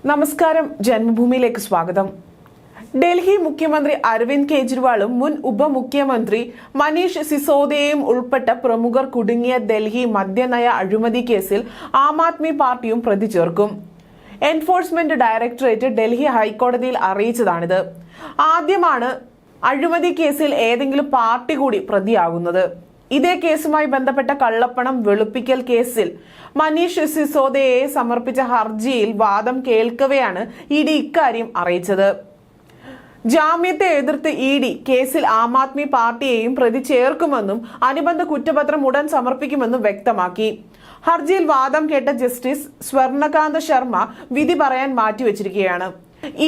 നമസ്കാരം, ജന്മഭൂമിയിലേക്ക് സ്വാഗതം. ഡൽഹി മുഖ്യമന്ത്രി അരവിന്ദ് കെജ്രിവാളും മുൻ ഉപമുഖ്യമന്ത്രി മനീഷ് സിസോദിയയും ഉൾപ്പെട്ട പ്രമുഖർ കുടുങ്ങിയ ഡൽഹി മദ്യനയ അഴിമതി കേസിൽ ആം ആദ്മി പാർട്ടിയും പ്രതി ചേർക്കും. എൻഫോഴ്സ്മെന്റ് ഡയറക്ടറേറ്റ് ഡൽഹി ഹൈക്കോടതിയിൽ അറിയിച്ചതാണിത്. ആദ്യമാണ് അഴിമതി കേസിൽ ഏതെങ്കിലും പാർട്ടി കൂടി പ്രതിയാകുന്നത്. ഇതേ കേസുമായി ബന്ധപ്പെട്ട കള്ളപ്പണം വെളുപ്പിക്കൽ കേസിൽ മനീഷ് സിസോദിയയെ സമർപ്പിച്ച ഹർജിയിൽ വാദം കേൾക്കവെയാണ് ഇഡി ഇക്കാര്യം അറിയിച്ചത്. ജാമ്യത്തെ എതിർത്ത് ഇഡി കേസിൽ ആം ആദ്മി പാർട്ടിയെയും പ്രതി ചേർക്കുമെന്നും അനുബന്ധ കുറ്റപത്രം ഉടൻ സമർപ്പിക്കുമെന്നും വ്യക്തമാക്കി. ഹർജിയിൽ വാദം കേട്ട ജസ്റ്റിസ് സ്വർണകാന്ത ശർമ്മ വിധി പറയാൻ മാറ്റിവെച്ചിരിക്കുകയാണ്.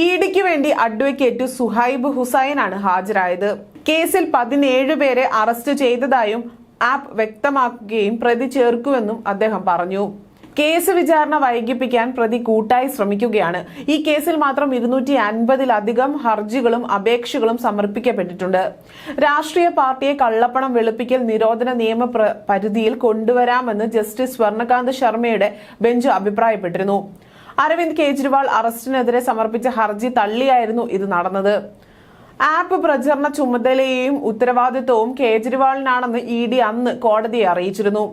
ഇഡിക്ക് വേണ്ടി അഡ്വക്കേറ്റ് സുഹൈബ് ഹുസൈനാണ് ഹാജരായത്. കേസിൽ 17 പേരെ അറസ്റ്റ് ചെയ്തതായും ആപ്പ് വ്യക്തമാക്കുകയും പ്രതി ചേർക്കുമെന്നും അദ്ദേഹം പറഞ്ഞു. കേസ് വിചാരണ വൈകിപ്പിക്കാൻ പ്രതി കൂട്ടായി ശ്രമിക്കുകയാണ്. ഈ കേസിൽ മാത്രം 250-ലധികം ഹർജികളും അപേക്ഷകളും സമർപ്പിക്കപ്പെട്ടിട്ടുണ്ട്. രാഷ്ട്രീയ പാർട്ടിയെ കള്ളപ്പണം വെളുപ്പിക്കൽ നിരോധന നിയമ പരിധിയിൽ കൊണ്ടുവരാമെന്ന് ജസ്റ്റിസ് സ്വർണകാന്ത് ശർമ്മയുടെ ബെഞ്ച് അഭിപ്രായപ്പെട്ടിരുന്നു. അരവിന്ദ് കെജ്രിവാൾ അറസ്റ്റിനെതിരെ സമർപ്പിച്ച ഹർജി തള്ളിയായിരുന്നു ഇത് നടന്നത്. ആപ്പ് പ്രചരണ ചുമതലയും ഉത്തരവാദിത്വവും കേജ്രിവാളിനാണെന്ന് ഇഡി അന്ന് കോടതിയെ അറിയിച്ചിരുന്നു.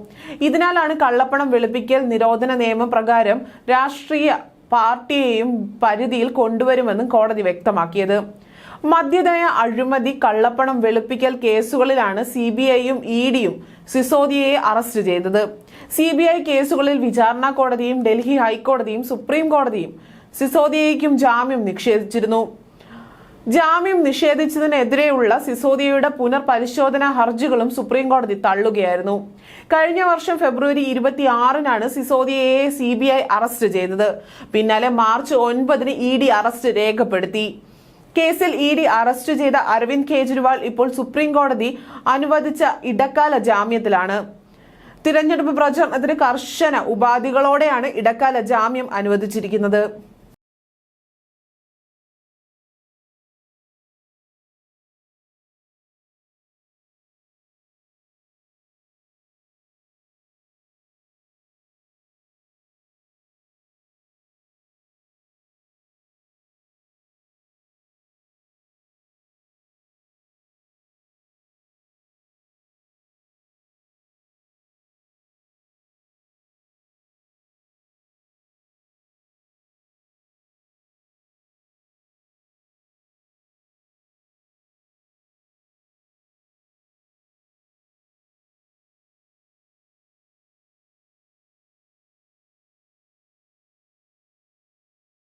ഇതിനാലാണ് കള്ളപ്പണം വെളുപ്പിക്കൽ നിരോധന നിയമപ്രകാരം രാഷ്ട്രീയ പാർട്ടിയെയും പരിധിയിൽ കൊണ്ടുവരുമെന്നും കോടതി വ്യക്തമാക്കിയത്. മദ്യനയ അഴിമതി, കള്ളപ്പണം വെളുപ്പിക്കൽ കേസുകളിലാണ് സിബിഐയും ഇഡിയും സിസോദിയയെ അറസ്റ്റ് ചെയ്തത്. സിബിഐ കേസുകളിൽ വിചാരണ കോടതിയും ഡൽഹി ഹൈക്കോടതിയും സുപ്രീം കോടതിയും സിസോദിയയ്ക്കും ജാമ്യം നിഷേധിച്ചിരുന്നു. ജാമ്യം നിഷേധിച്ചതിനെതിരെയുള്ള സിസോദിയയുടെ പുനർപരിശോധനാ ഹർജികളും സുപ്രീം കോടതി തള്ളുകയായിരുന്നു. കഴിഞ്ഞ വർഷം ഫെബ്രുവരി 26-നാണ് സിസോദിയയെ സിബിഐ അറസ്റ്റ് ചെയ്തത്. പിന്നാലെ മാർച്ച് 9-ന് ഇഡി അറസ്റ്റ് രേഖപ്പെടുത്തി. കേസിൽ ഇഡി അറസ്റ്റ് ചെയ്ത അരവിന്ദ് കെജ്രിവാൾ ഇപ്പോൾ സുപ്രീം കോടതി അനുവദിച്ച ഇടക്കാല ജാമ്യത്തിലാണ്. തിരഞ്ഞെടുപ്പ് പ്രചരണത്തിന് കർശന ഉപാധികളോടെയാണ് ഇടക്കാല ജാമ്യം അനുവദിച്ചിരിക്കുന്നത്.